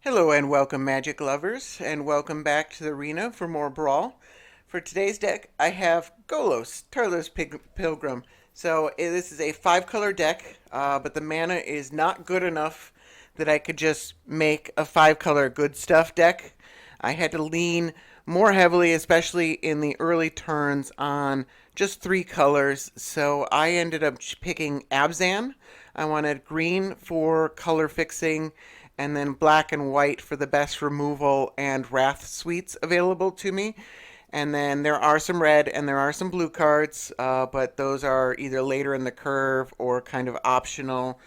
Hello and welcome, Magic lovers, and welcome back to the arena for more Brawl. For today's deck, I have Golos, Tartarus Pilgrim. This is a 5-color deck, but the mana is not good enough that I could just make a 5-color good stuff deck. I had to lean more heavily, especially in the early turns, on just 3 colors, so I ended up picking Abzan. I wanted green for color fixing, and then black and white for the best removal and wrath suites available to me. And then there are some red and there are some blue cards, but those are either later in the curve or kind of optional,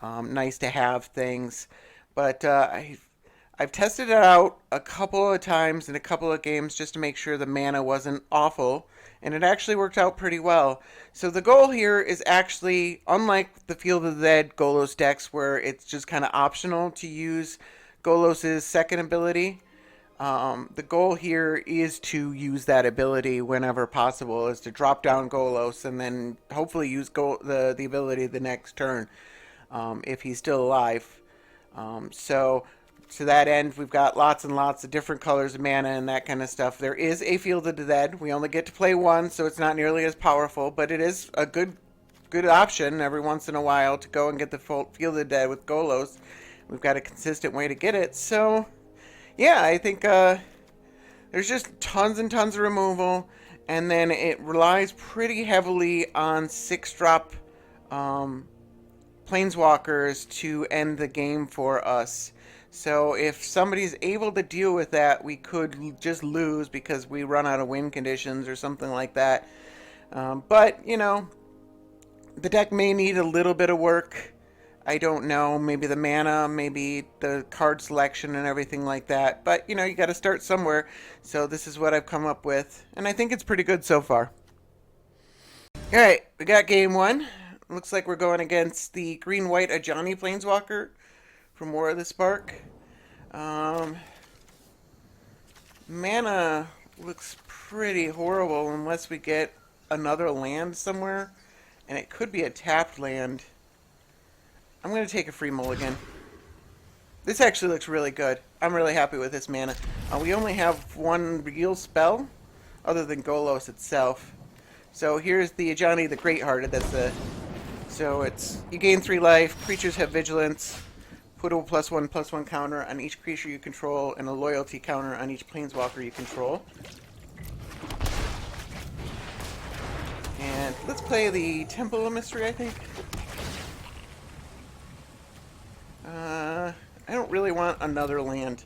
nice to have things. But I've tested it out a couple of times in a couple of games just to make sure the mana wasn't awful, and it actually worked out pretty well. So the goal here is actually, unlike the Field of the Dead Golos decks where it's just kind of optional to use Golos' second ability, the goal here is to use that ability whenever possible, is to drop down Golos and then hopefully use the ability the next turn if he's still alive. So to that end, we've got lots and lots of different colors of mana and that kind of stuff. There is a Field of the Dead. We only get to play one, so it's not nearly as powerful, but it is a good option every once in a while to go and get the full Field of the Dead with Golos. We've got a consistent way to get it. So, yeah, I think there's just tons and tons of removal, and then it relies pretty heavily on 6-drop Planeswalkers to end the game for us. So if somebody's able to deal with that, we could just lose because we run out of win conditions or something like that. But, you know, the deck may need a little bit of work. I don't know, maybe the mana, maybe the card selection and everything like that. But, you know, you got to start somewhere. So this is what I've come up with, and I think it's pretty good so far. Alright, we got game 1. Looks like we're going against the green-white Ajani Planeswalker from War of the Spark. Mana looks pretty horrible unless we get another land somewhere, and it could be a tapped land. I'm going to take a free mulligan. This actually looks really good. I'm really happy with this mana. We only have one real spell other than Golos itself. So here's the Ajani the Greathearted. So it's, you gain 3 life, creatures have vigilance, put a +1/+1 counter on each creature you control, and a loyalty counter on each planeswalker you control. And let's play the Temple of Mystery, I think. I don't really want another land.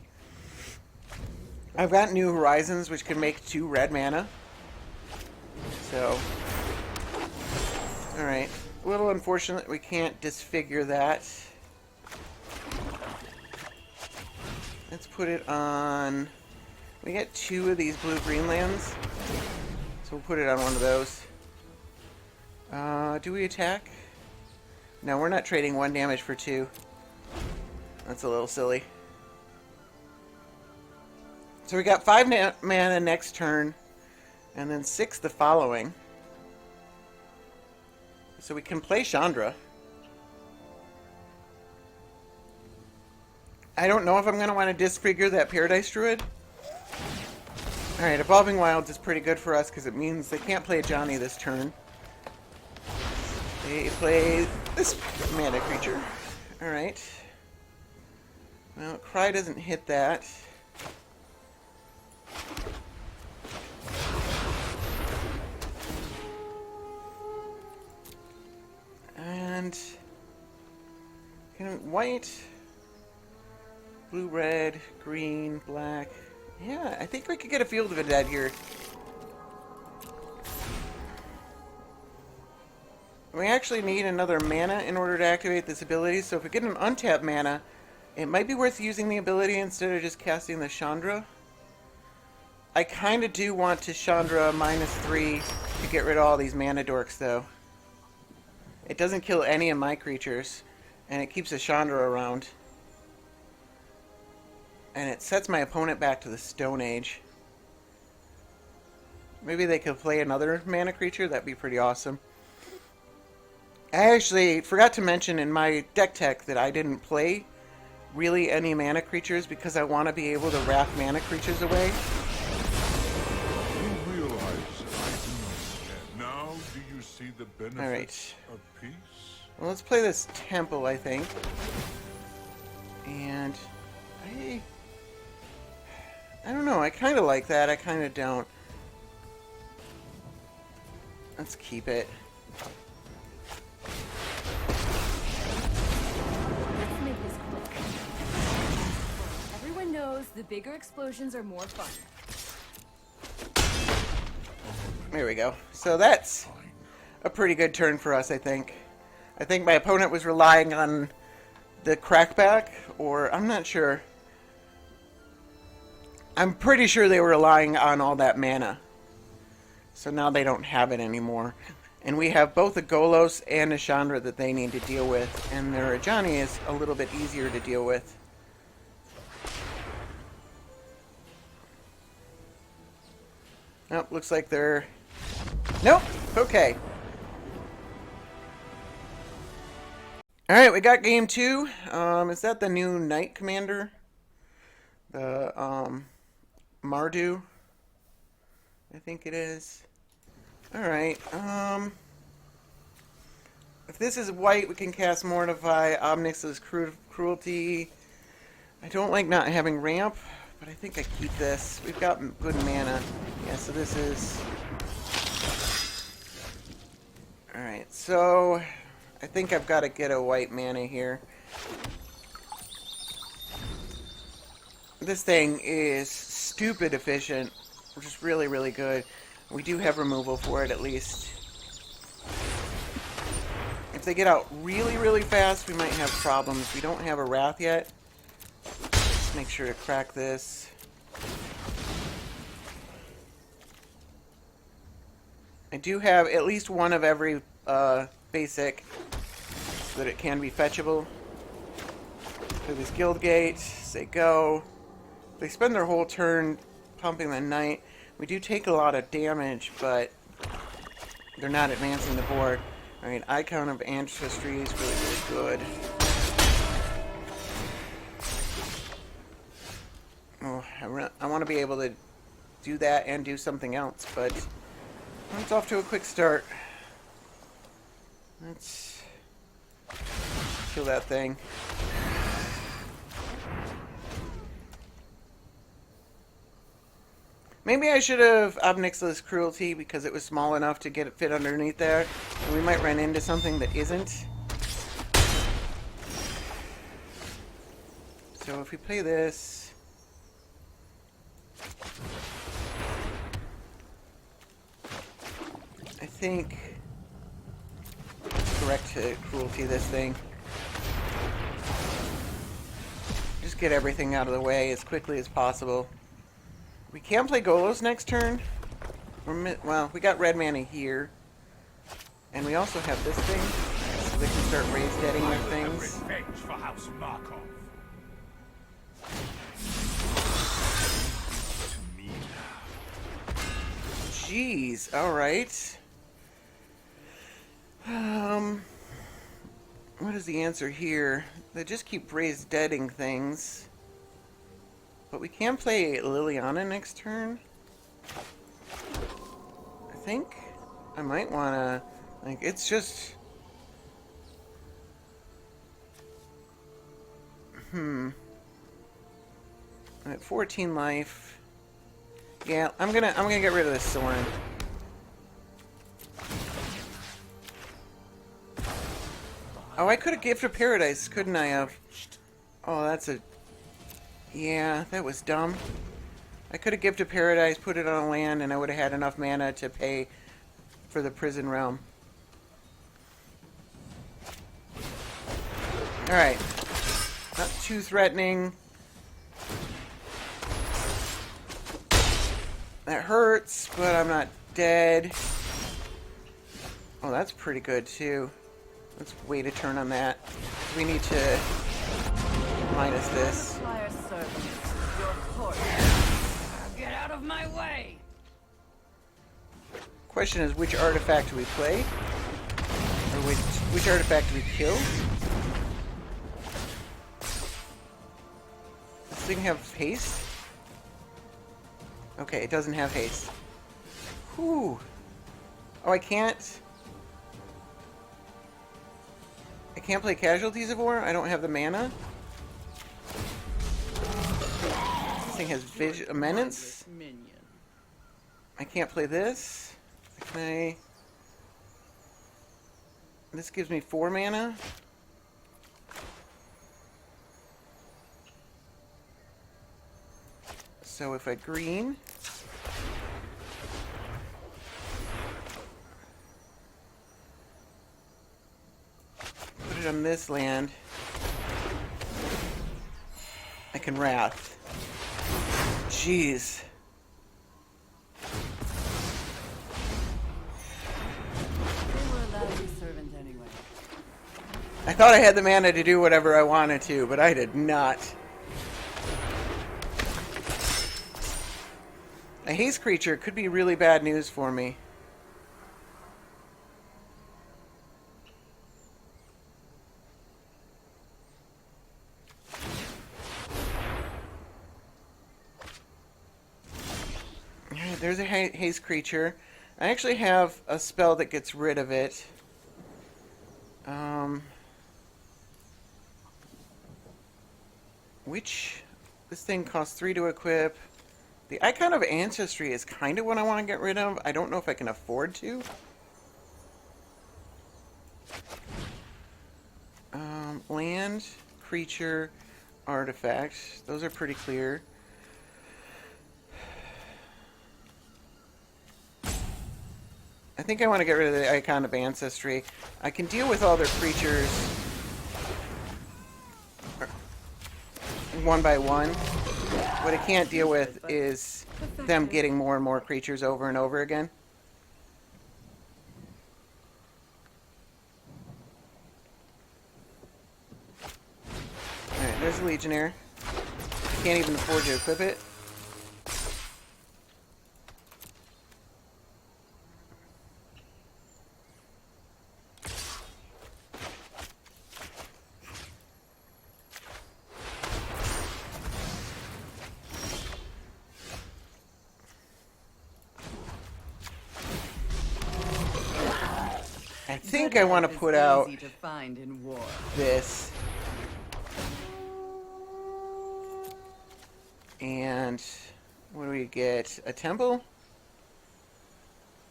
I've got New Horizons, which can make 2 red mana. So, alright. A little unfortunate we can't disfigure that. Let's put it on... We get 2 of these blue-green lands, so we'll put it on one of those. Do we attack? No, we're not trading 1 damage for 2. That's a little silly. So we got 5 mana next turn, and then 6 the following. So we can play Chandra. I don't know if I'm going to want to disfigure that Paradise Druid. Alright, Evolving Wilds is pretty good for us because it means they can't play Ajani this turn. They play this mana creature. Alright. Well, Cry doesn't hit that. And... white... blue, red, green, black. Yeah, I think we could get a Field of the Dead here. We actually need another mana in order to activate this ability, so if we get an untapped mana, it might be worth using the ability instead of just casting the Chandra. I kind of do want to Chandra -3 to get rid of all these mana dorks, though. It doesn't kill any of my creatures, and it keeps a Chandra around. And it sets my opponent back to the Stone Age. Maybe they could play another mana creature. That'd be pretty awesome. I actually forgot to mention in my deck tech that I didn't play really any mana creatures because I want to be able to wrath mana creatures away. You realize I do not care. Now do you see the benefits of peace? Well, let's play this temple, I think. And I don't know, I kind of like that, I kind of don't. Let's keep it. Let's make this quick. Everyone knows the bigger explosions are more fun. There we go. So that's a pretty good turn for us, I think. I think my opponent was relying on the crackback, or I'm not sure. I'm pretty sure they were relying on all that mana. So now they don't have it anymore. And we have both a Golos and a Chandra that they need to deal with. And their Ajani is a little bit easier to deal with. Nope, looks like they're... Nope! Okay. Alright, we got game 2. Is that the new Knight Commander? The, Mardu? I think it is. Alright, if this is white, we can cast Mortify, Obnix's Cruelty. I don't like not having ramp, but I think I keep this. We've got good mana. Yeah, so this is... Alright, so... I think I've got to get a white mana here. This thing is stupid efficient, which is really, really good. We do have removal for it, at least. If they get out really, really fast, we might have problems. We don't have a Wrath yet. Just make sure to crack this. I do have at least one of every basic so that it can be fetchable. So this Guild Gate, they go. They spend their whole turn pumping the Knight. We do take a lot of damage, but they're not advancing the board. Alright, Icon of Ancestry is really, really good. Oh, I want to be able to do that and do something else, but it's off to a quick start. Let's kill that thing. Maybe I should have Obnix's Cruelty because it was small enough to get it fit underneath there. And we might run into something that isn't. So if we play this... I think... Correct to Cruelty this thing. Just get everything out of the way as quickly as possible. We can play Golos next turn. Well, we got red mana here. And we also have this thing. So they can start raise deading their things. Revenge for House Markov. Jeez, alright. What is the answer here? They just keep raise deading things. But we can play Liliana next turn. I think I might want to... Like, it's just... I'm at 14 life. Yeah, I'm gonna get rid of this Soren. Oh, I could have Gift of Paradise, couldn't I have? Oh, that's a... Yeah, that was dumb. I could have Gift of Paradise, put it on land, and I would have had enough mana to pay for the Prison Realm. Alright. Not too threatening. That hurts, but I'm not dead. Oh, that's pretty good, too. Let's wait a turn on that. We need to minus this. Fire servants, your court. Get out of my way! Question is, which artifact do we play? Or which artifact do we kill? thing have haste? Okay, it doesn't have haste. Whew. Oh, I can't play Casualties of War? I don't have the mana? This thing has Menace? I can't play this? Can I... This gives me 4 mana? So if I green... Put it on this land... I can Wrath. Jeez. I thought I had the mana to do whatever I wanted to, but I did not. A haste creature could be really bad news for me. Alright, there's a haste creature. I actually have a spell that gets rid of it. This thing costs 3 to equip. The Icon of Ancestry is kind of what I want to get rid of. I don't know if I can afford to. Land, creature, artifact. Those are pretty clear. I think I want to get rid of the Icon of Ancestry. I can deal with all their creatures one by one. What I can't deal with is them getting more and more creatures over and over again. Alright, there's a Legionnaire. Can't even afford to equip it. I think I want to put out this. And what do we get? A temple?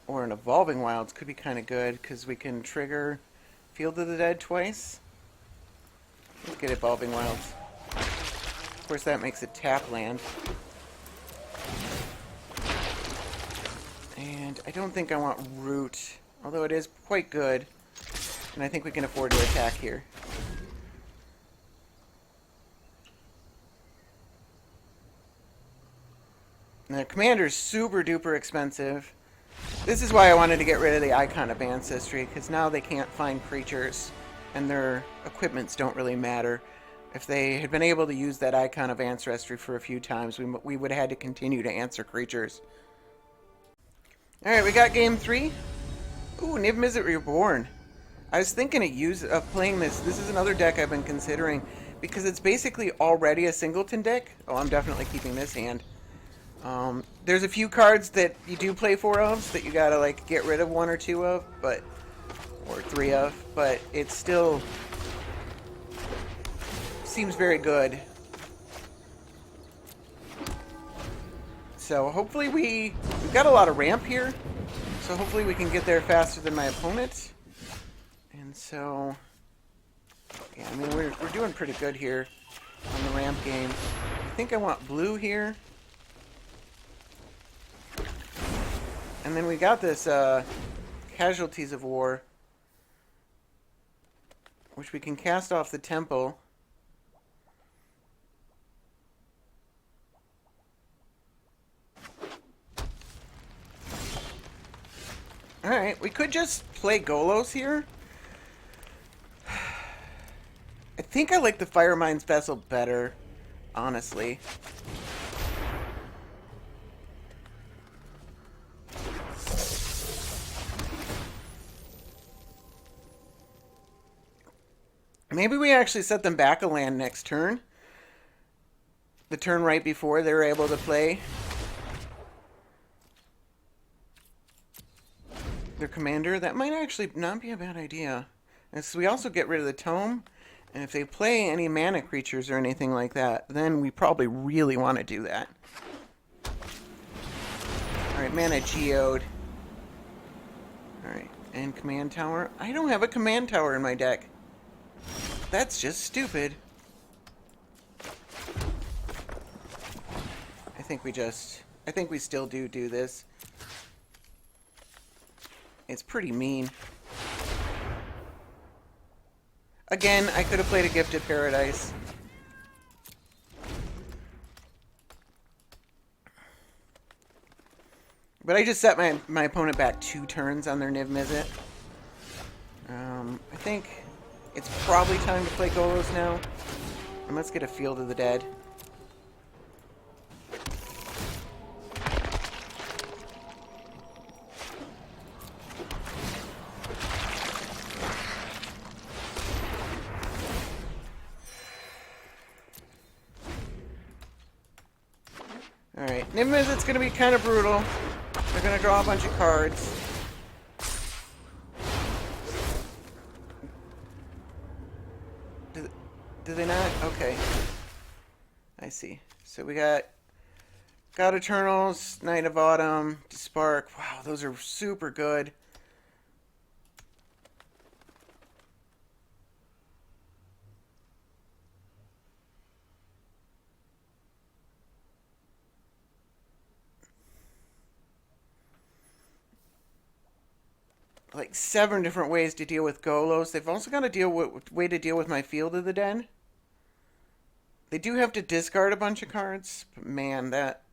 Or an Evolving Wilds could be kind of good because we can trigger Field of the Dead twice. Let's get Evolving Wilds. Of course, that makes it tap land. And I don't think I want Root, although it is quite good. And I think we can afford to attack here. And the commander's super duper expensive. This is why I wanted to get rid of the Icon of Ancestry, because now they can't find creatures, and their equipments don't really matter. If they had been able to use that Icon of Ancestry for a few times, we would have had to continue to answer creatures. Alright, we got game 3. Ooh, Niv-Mizzet Reborn. I was thinking of playing this. This is another deck I've been considering, because it's basically already a singleton deck. Oh, I'm definitely keeping this hand. There's a few cards that you do play 4 of that you gotta like get rid of 1 or 2 of, or 3 of, but it still seems very good. So hopefully we've got a lot of ramp here, so hopefully we can get there faster than my opponent. And so, yeah, I mean we're doing pretty good here on the ramp game. I think I want blue here. And then we got this Casualties of War, which we can cast off the temple. Alright, we could just play Golos here. I think I like the Firemind's Vessel better, honestly. Maybe we actually set them back a land next turn. the turn right before they were able to play their commander. That might actually not be a bad idea. And so we also get rid of the tome, and if they play any mana creatures or anything like that, then we probably really want to do that. Alright, mana geode. Alright, and command tower. I don't have a command tower in my deck. That's just stupid. I think we still do this. It's pretty mean. Again, I could have played a Gifted Paradise. But I just set my opponent back 2 turns on their Niv-Mizzet. I think it's probably time to play Golos now. And let's get a Field of the Dead. Alright, Niv-Mizzet's gonna be kind of brutal. They're gonna draw a bunch of cards. Do they not? Okay. I see. So we got God Eternals, Knight of Autumn, Spark. Wow, those are super good. Like 7 different ways to deal with Golos. They've also got a way to deal with my Field of the Dead. They do have to discard a bunch of cards, but man, that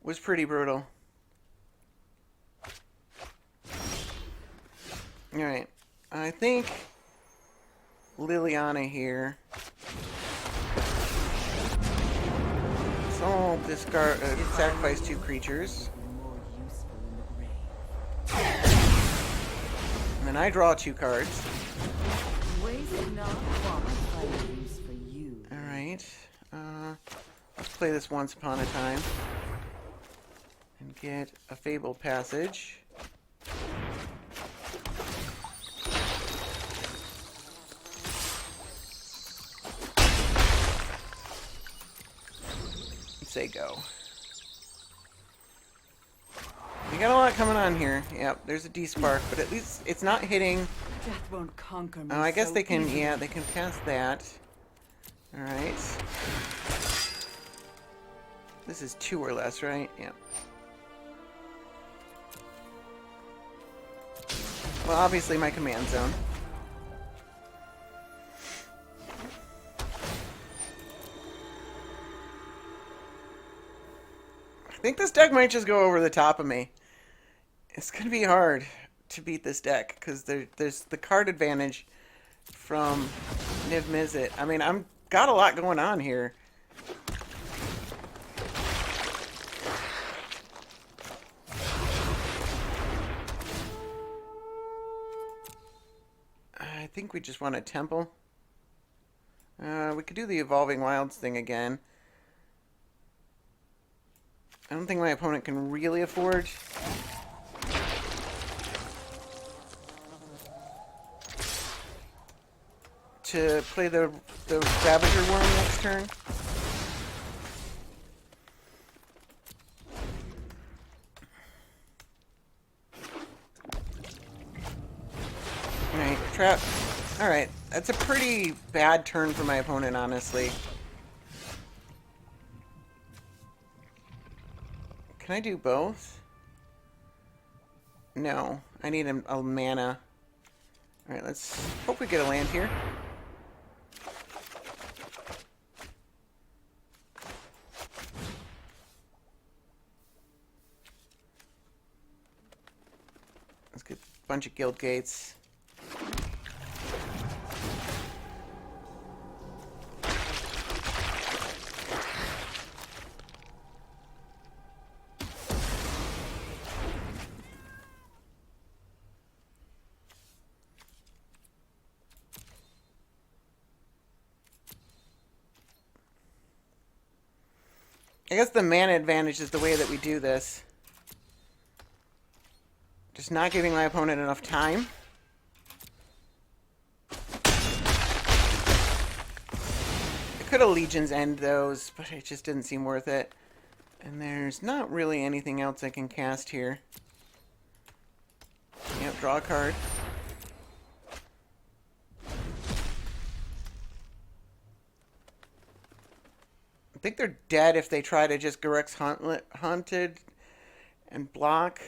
was pretty brutal. Alright, I think Liliana here. So I'll discard, sacrifice 2 creatures. And then I draw 2 cards. Alright. Let's play this Once Upon a Time. And get a Fabled Passage. Let's say go. We got a lot coming on here. Yep, there's a D-Spark, but at least it's not hitting. Death won't conquer me. Oh, I guess so they can, easily. yeah, they can cast that. Alright. This is 2 or less, right? Yep. Well, obviously my command zone. I think this deck might just go over the top of me. It's going to be hard to beat this deck because there's the card advantage from Niv-Mizzet. I mean, I'm got a lot going on here. I think we just want a Temple. We could do the Evolving Wilds thing again. I don't think my opponent can really afford to play the Ravager Worm next turn. Alright, trap. Alright, that's a pretty bad turn for my opponent, honestly. Can I do both? No, I need a mana. Alright, let's hope we get a land here. Let's get a bunch of guild gates. I guess the mana advantage is the way that we do this. Just not giving my opponent enough time. I could have Legions end those, but it just didn't seem worth it. And there's not really anything else I can cast here. Yep, draw a card. I think they're dead if they try to just Garex Hunted and block.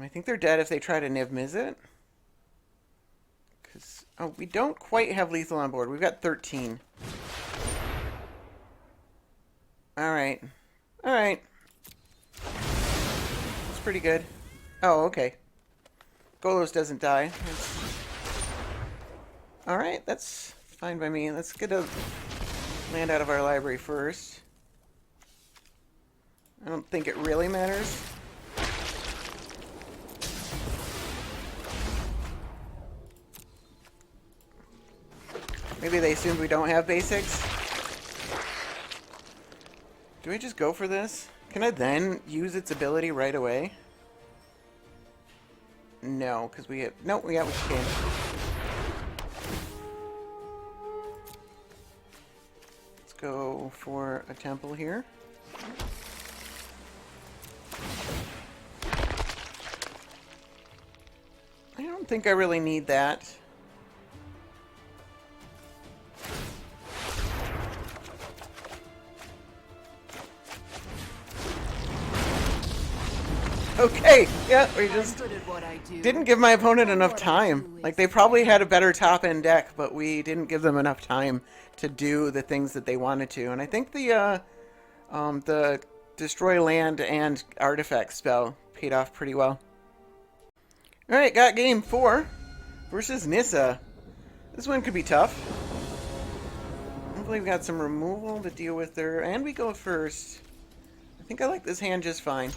I think they're dead if they try to Niv-Mizzet. Oh, we don't quite have lethal on board. We've got 13. Alright. Alright. It's pretty good. Oh, okay. Golos doesn't die. Alright, that's fine by me. Let's get a land out of our library first. I don't think it really matters. Maybe they assumed we don't have basics. Do I just go for this? Can I then use its ability right away? No, because we have... No, we can. Let's go for a temple here. I don't think I really need that. Okay, yeah, we just didn't give my opponent enough time. Like, they probably had a better top-end deck, but we didn't give them enough time to do the things that they wanted to. And I think the Destroy Land and Artifact spell paid off pretty well. Alright, got game 4 versus Nissa. This one could be tough. Hopefully we've got some removal to deal with there, and we go first. I think I like this hand just fine.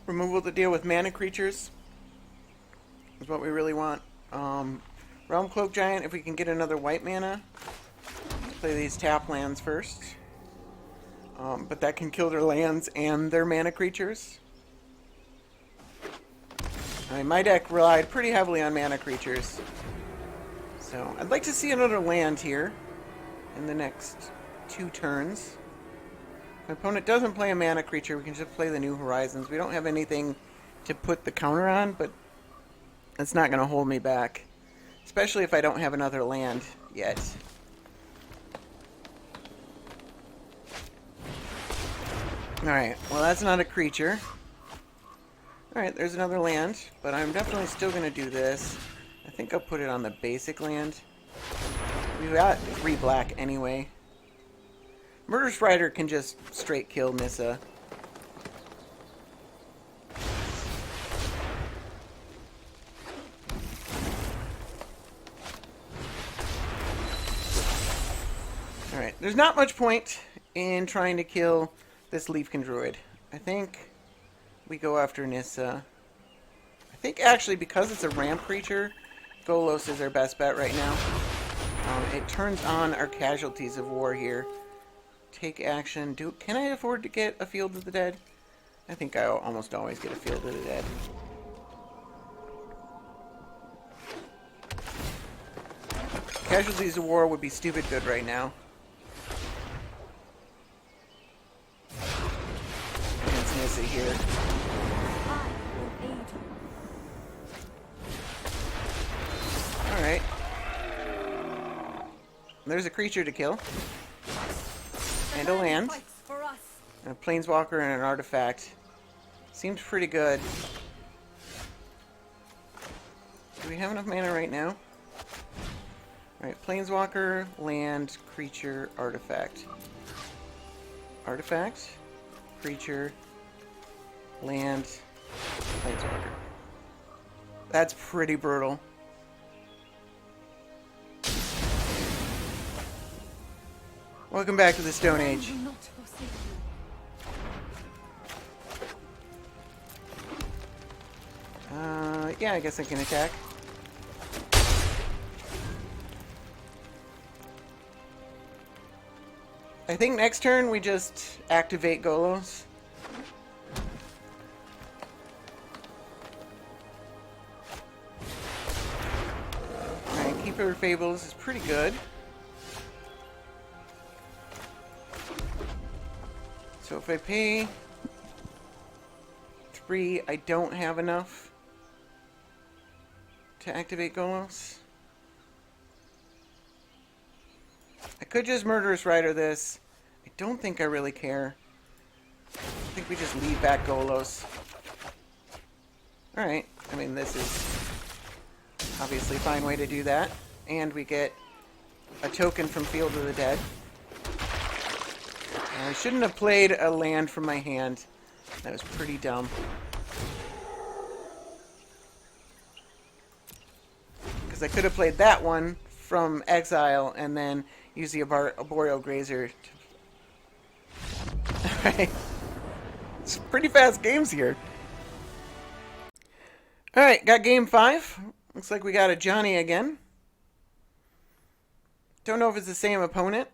Removal to deal with mana creatures is what we really want. Realm Cloak Giant, if we can get another white mana. Let's play these tap lands first. But that can kill their lands and their mana creatures. I mean, my deck relied pretty heavily on mana creatures. So, I'd like to see another land here in the next 2 turns. If my opponent doesn't play a mana creature, we can just play the New Horizons. We don't have anything to put the counter on, but that's not going to hold me back. Especially if I don't have another land yet. Alright, well that's not a creature. Alright, there's another land, but I'm definitely still going to do this. I think I'll put it on the basic land. We've got 3 black anyway. Murderous Rider can just straight kill Nissa. Alright, there's not much point in trying to kill this Leafkin Druid. I think we go after Nissa. I think actually because it's a ramp creature, Golos is our best bet right now. It turns on our Casualties of War here. Take action. Can I afford to get a Field of the Dead? I think I almost always get a Field of the Dead. Casualties of War would be stupid good right now. Against Nissa here. Alright. There's a creature to kill. And a land. And a Planeswalker and an Artifact. Seems pretty good. Do we have enough mana right now? Alright, Planeswalker, land, creature, Artifact. Artifact, creature, land, Planeswalker. That's pretty brutal. Welcome back to the Stone Age. Yeah, I guess I can attack. I think next turn we just activate Golos. Alright, Keeper of Fables is pretty good. So if I pay 3, I don't have enough to activate Golos. I could just Murderous Rider this. I don't think I really care. I think we just leave back Golos. Alright, I mean this is obviously a fine way to do that. And we get a token from Field of the Dead. I shouldn't have played a land from my hand. That was pretty dumb. Because I could have played that one from exile and then use the Arboreal Grazer. Alright. It's pretty fast games here. Alright, got game 5. Looks like we got Ajani again. Don't know if it's the same opponent.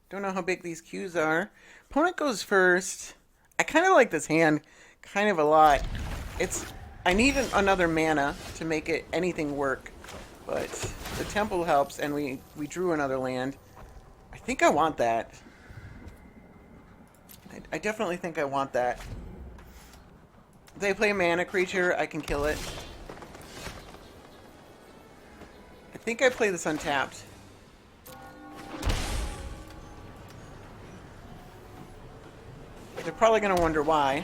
Don't know how big these queues are. Opponent goes first. I kind of like this hand kind of a lot. I need another mana to make it anything work. But the temple helps, and we drew another land. I think I want that. I definitely think I want that. If they play a mana creature, I can kill it. I think I play this untapped. They're probably going to wonder why.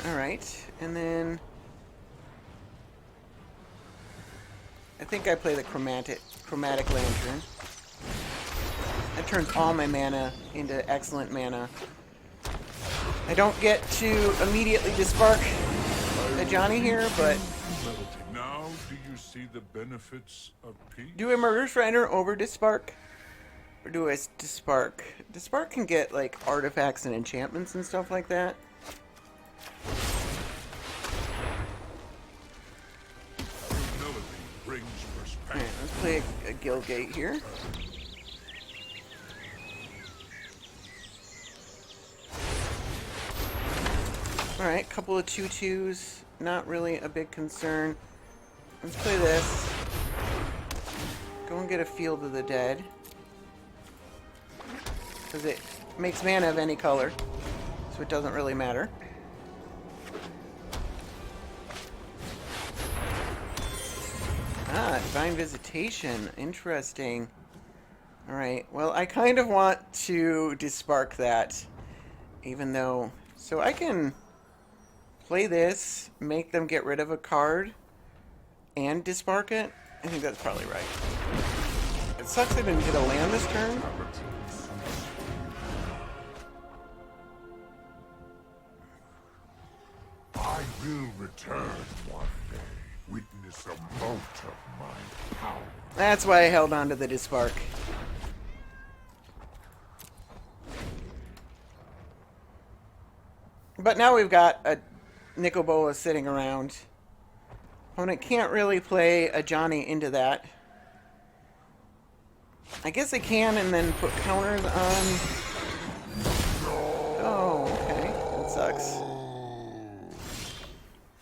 Alright, and then I think I play the Chromatic Lantern. That turns all my mana into excellent mana. I don't get to immediately disbark Ajani here, but Now do you see the benefits of peace? do I Murderous Rider over Dispark? Or do I Dispark? Dispark can get, like, artifacts and enchantments and stuff like that. Humility brings perspective. Alright, let's play a Guildgate here. Alright, couple of 2/2s. Not really a big concern. Let's play this. Go and get a Field of the Dead. Because it makes mana of any color. So it doesn't really matter. Ah, Divine Visitation. Interesting. Alright, well, I kind of want to dispark that. Even though... So I can play this, make them get rid of a card, and dispark it. I think that's probably right. It sucks I didn't get a land this turn. I will return one day. Witness a mote of my power. That's why I held on to the dispark. But now we've got a Nicobola sitting around. Opponent can't really play Ajani into that. I guess they can and then put counters on... Oh, okay. That sucks.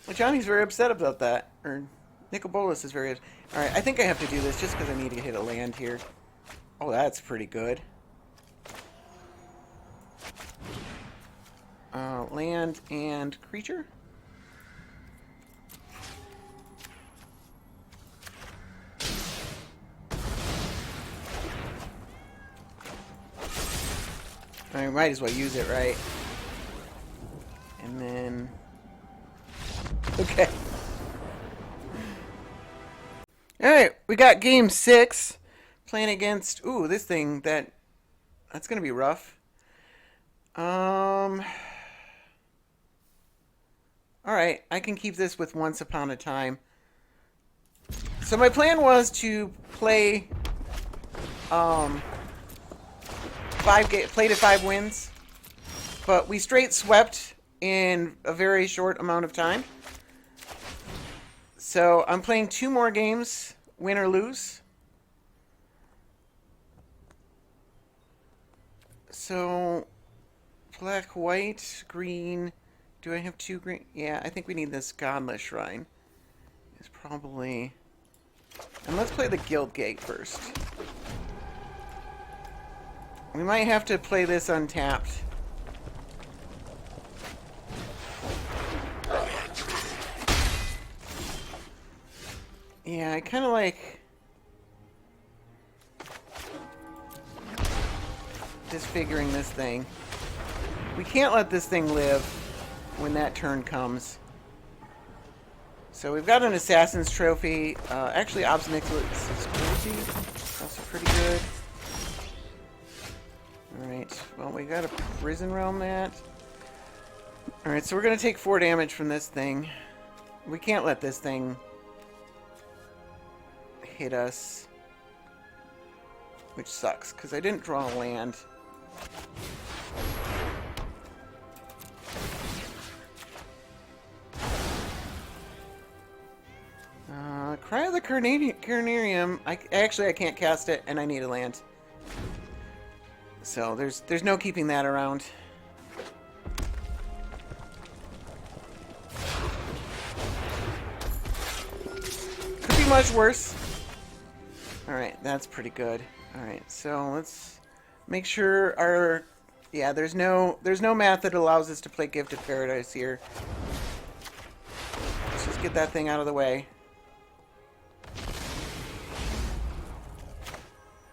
Ajani's very upset about that. Or Nicobolas is very... Alright, I think I have to do this just because I need to hit a land here. Oh, that's pretty good. Land and creature. I might as well use it, right? And then... Okay. Alright, we got game 6. Playing against... Ooh, this thing that... That's gonna be rough. Alright, I can keep this with Once Upon a Time. So my plan was to play... played at 5 wins. But we straight swept in a very short amount of time. So I'm playing 2 more games, win or lose. So, black, white, green. Do I have 2 green? Yeah, I think we need this Godless Shrine. It's probably... And let's play the Guild Gate first. We might have to play this untapped. Yeah, I kind of like... disfiguring this thing. We can't let this thing live when that turn comes. So we've got an Assassin's Trophy. Actually, Niv-Mizzet Trophy. Also pretty good. Alright, well, we got a Prison Realm that. Alright, so we're going to take 4 damage from this thing. We can't let this thing hit us. Which sucks, because I didn't draw a land. Cry of the Carnarium. I can't cast it, and I need a land. So there's no keeping that around. Could be much worse. Alright, that's pretty good. Alright, so let's make sure our... Yeah, there's no math that allows us to play Gifted Paradise here. Let's just get that thing out of the way.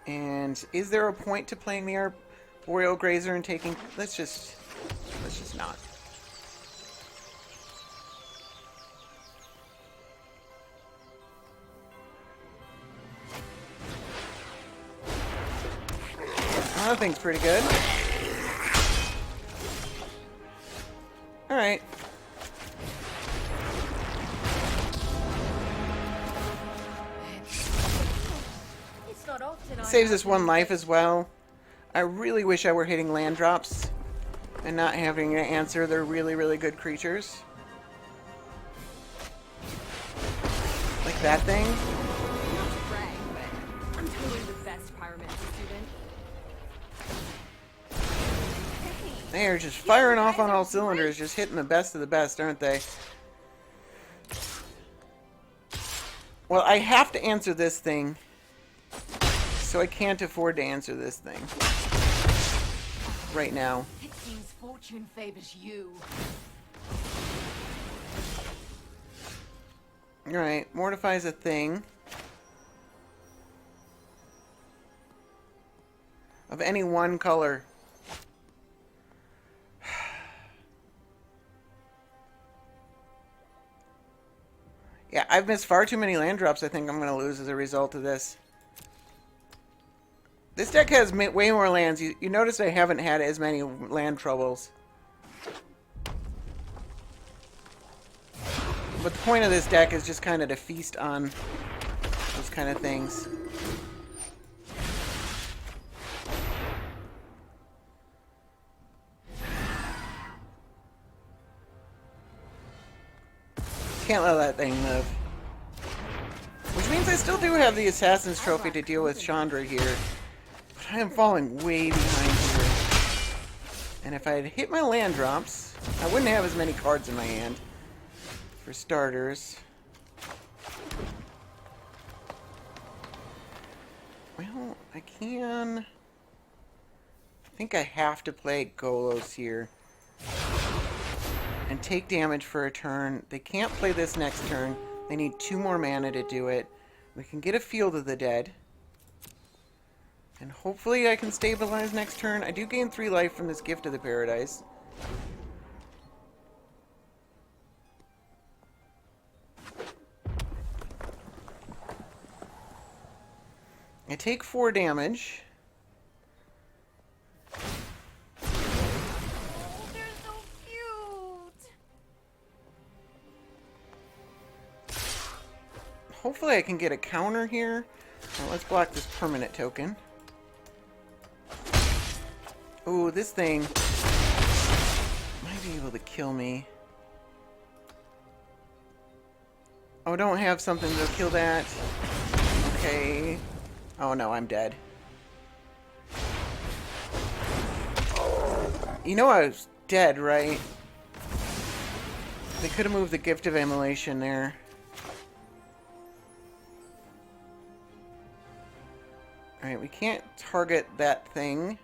And is there a point to playing the Arboreal Grazer and taking... Let's just not. Oh, that thing's pretty good. Alright. Saves us 1 life as well. I really wish I were hitting land drops and not having to answer their really, really good creatures. Like that thing. Not to brag, but I'm totally the best pyromancer student. They are just firing off on all cylinders, just hitting the best of the best, aren't they? Well, I have to answer this thing. So I can't afford to answer this thing right now. It seems fortune favors you. Alright, Mortify's a thing. Of any one color. Yeah, I've missed far too many land drops. I think I'm going to lose as a result of this. This deck has way more lands. You notice I haven't had as many land troubles. But the point of this deck is just kind of to feast on those kind of things. Can't let that thing live. Which means I still do have the Assassin's Trophy to deal with Chandra here. But I am falling way behind here. And if I had hit my land drops, I wouldn't have as many cards in my hand. For starters. Well, I can... I think I have to play Golos here. And take damage for a turn. They can't play this next turn. They need 2 more mana to do it. We can get a Field of the Dead. And hopefully I can stabilize next turn. I do gain 3 life from this Gift of the Paradise. I take 4 damage. Hopefully I can get a counter here. Well, let's block this permanent token. Ooh, this thing might be able to kill me. Oh, don't have something to kill that. Okay. Oh no, I'm dead. You know I was dead, right? They could have moved the Gift of Immolation there. Alright, we can't target that thing.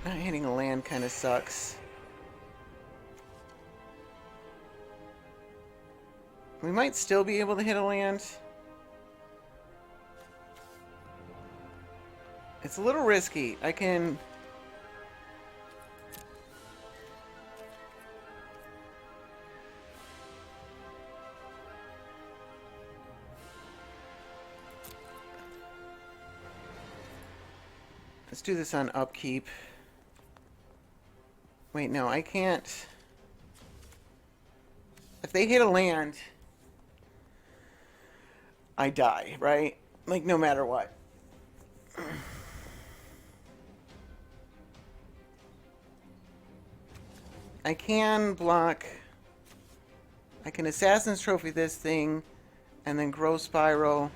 Not hitting a land kind of sucks. We might still be able to hit a land. It's a little risky. I can... Let's do this on upkeep. Wait, no, I can't. If they hit a land, I die, right? Like, no matter what. I can block. I can Assassin's Trophy this thing, and then Growth Spiral.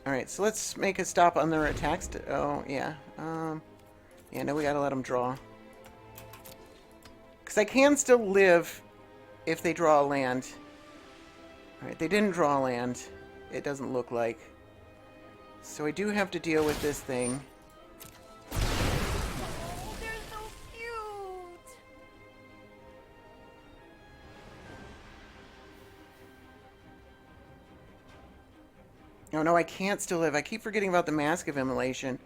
Alright, so let's make a stop on their attacks. Oh, yeah. Yeah, no, we gotta let them draw. Because I can still live if they draw a land. Alright, they didn't draw a land. It doesn't look like. So I do have to deal with this thing. Oh, they're so cute. Oh no, I can't still live. I keep forgetting about the Mask of Immolation.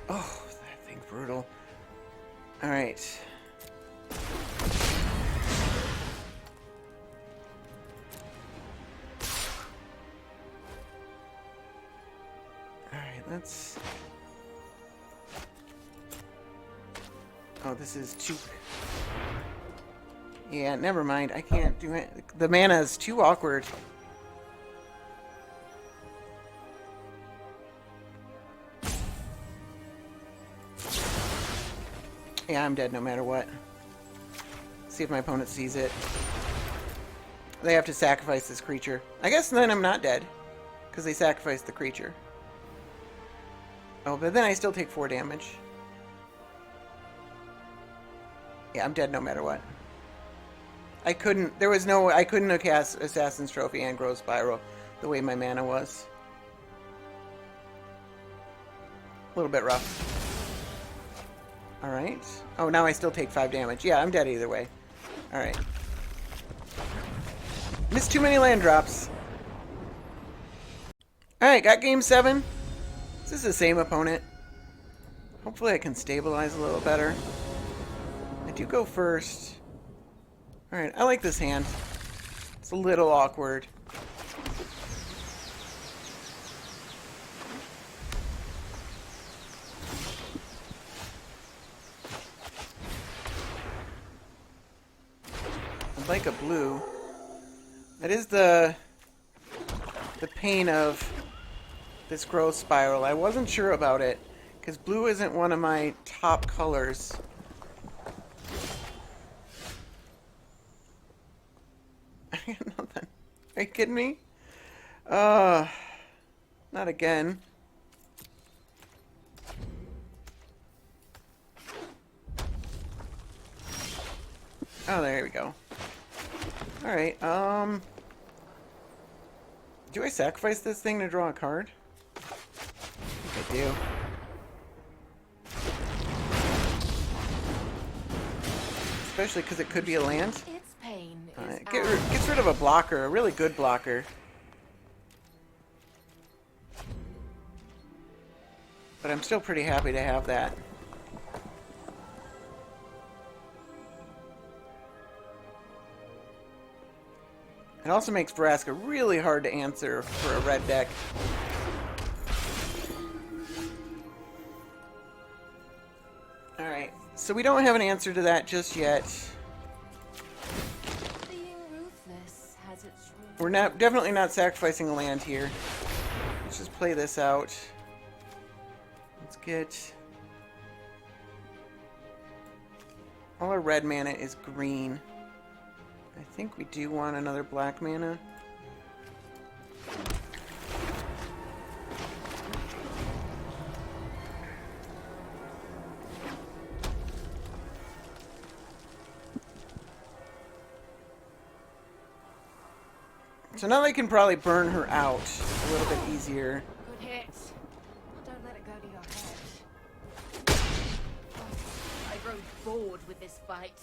Oh, that thing brutal. Alright. Alright, let's... Oh, this is too... Yeah, never mind. I can't do it. The mana is too awkward. Yeah, I'm dead no matter what. See if my opponent sees it. They have to sacrifice this creature. I guess then I'm not dead. Because they sacrificed the creature. Oh, but then I still take 4 damage. Yeah, I'm dead no matter what. I couldn't have cast Assassin's Trophy and Growth Spiral the way my mana was. A little bit rough. Alright. Oh, now I still take 5 damage. Yeah, I'm dead either way. Alright. Missed too many land drops. Alright, got game 7. This is the same opponent. Hopefully I can stabilize a little better. I do go first. Alright, I like this hand. It's a little awkward. I'd like a blue. That is the pain of this Growth Spiral. I wasn't sure about it, because blue isn't one of my top colors. I got nothing. Are you kidding me? Not again. Oh, there we go. Alright, do I sacrifice this thing to draw a card? I think I do. Especially because it could be a land. Its pain Gets rid of a blocker, a really good blocker. But I'm still pretty happy to have that. It also makes Vraska really hard to answer for a red deck. Alright, so we don't have an answer to that just yet. Being ruthless has We're definitely not sacrificing a land here. Let's just play this out. Let's get... all our red mana is green. I think we do want another black mana. So now they can probably burn her out a little bit easier. Good hit. Don't let it go to your head. I grow bored with this fight.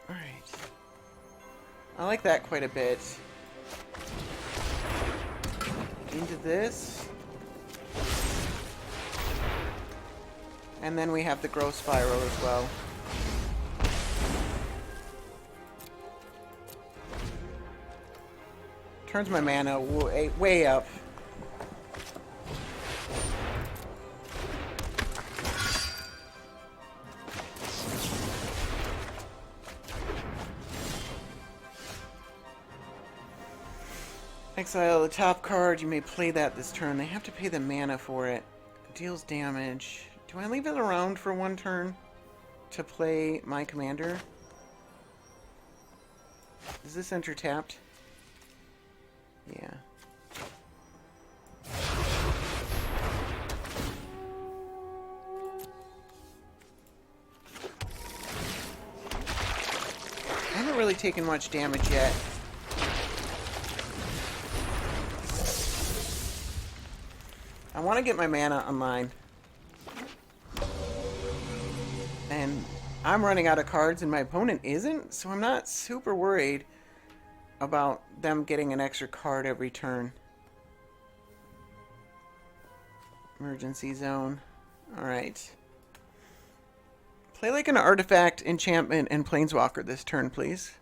Alright. I like that quite a bit. Into this. And then we have the growth spiral as well. Turns my mana way up. Exile the top card. You may play that this turn. They have to pay the mana for it. Deals damage. Do I leave it around for one turn to play my commander? Is this enter tapped? Yeah. I haven't really taken much damage yet. I want to get my mana online. And I'm running out of cards and my opponent isn't, so I'm not super worried about them getting an extra card every turn. Emergency zone. Alright. Play like an artifact, enchantment, and planeswalker this turn, please.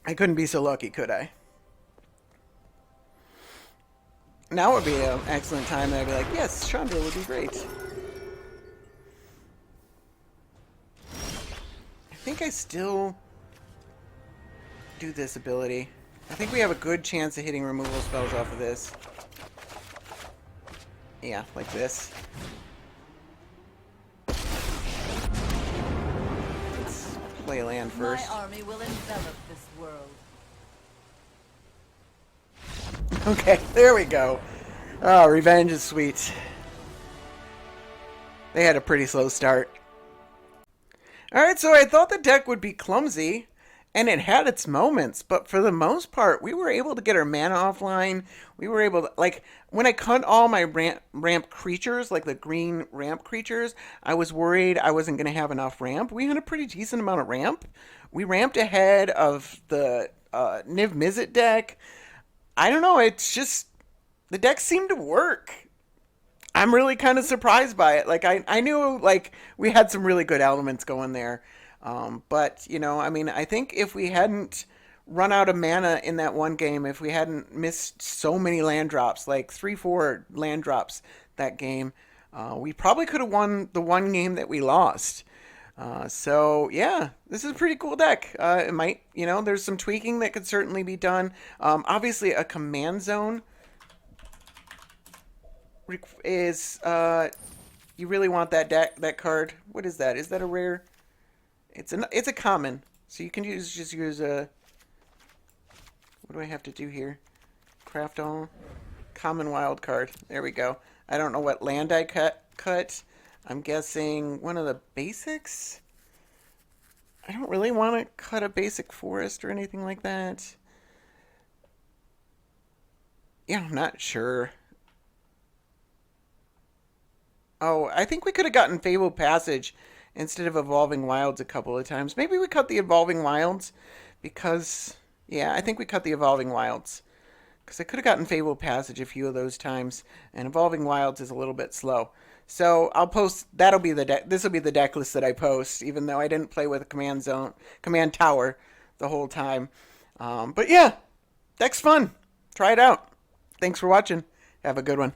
I couldn't be so lucky, could I? Now would be an excellent time that I'd be like, yes, Chandra would be great. I think I still do this ability. I think we have a good chance of hitting removal spells off of this. Yeah, like this. Let's play land first. My army will envelop this world. Okay, there we go. Oh, revenge is sweet. They had a pretty slow start. Alright, so I thought the deck would be clumsy, and it had its moments, but for the most part, we were able to get our mana offline. We were able to, like, when I cut all my ramp creatures, like the green ramp creatures, I was worried I wasn't going to have enough ramp. We had a pretty decent amount of ramp. We ramped ahead of the Niv-Mizzet deck. I don't know, it's just, the deck seemed to work. I'm really kind of surprised by it. Like, I knew, like, we had some really good elements going there. But, you know, I mean, I think if we hadn't run out of mana in that one game, if we hadn't missed so many land drops, like 3-4 land drops that game, we probably could have won the one game that we lost. So, yeah, this is a pretty cool deck. It might, you know, there's some tweaking that could certainly be done. Obviously, a command zone is, you really want that card. What is that? Is that a rare? It's a common. So you can just use a, what do I have to do here? Craft all. Common wild card. There we go. I don't know what land I cut. I'm guessing one of the basics? I don't really want to cut a basic forest or anything like that. Yeah, I'm not sure. Oh, I think we could have gotten Fabled Passage instead of Evolving Wilds a couple of times. Maybe we cut the Evolving Wilds because... yeah, I think we cut the Evolving Wilds. Because I could have gotten Fabled Passage a few of those times. And Evolving Wilds is a little bit slow. So I'll post... that'll be the deck... this will be the deck list that I post. Even though I didn't play with a command tower the whole time. But yeah, deck's fun. Try it out. Thanks for watching. Have a good one.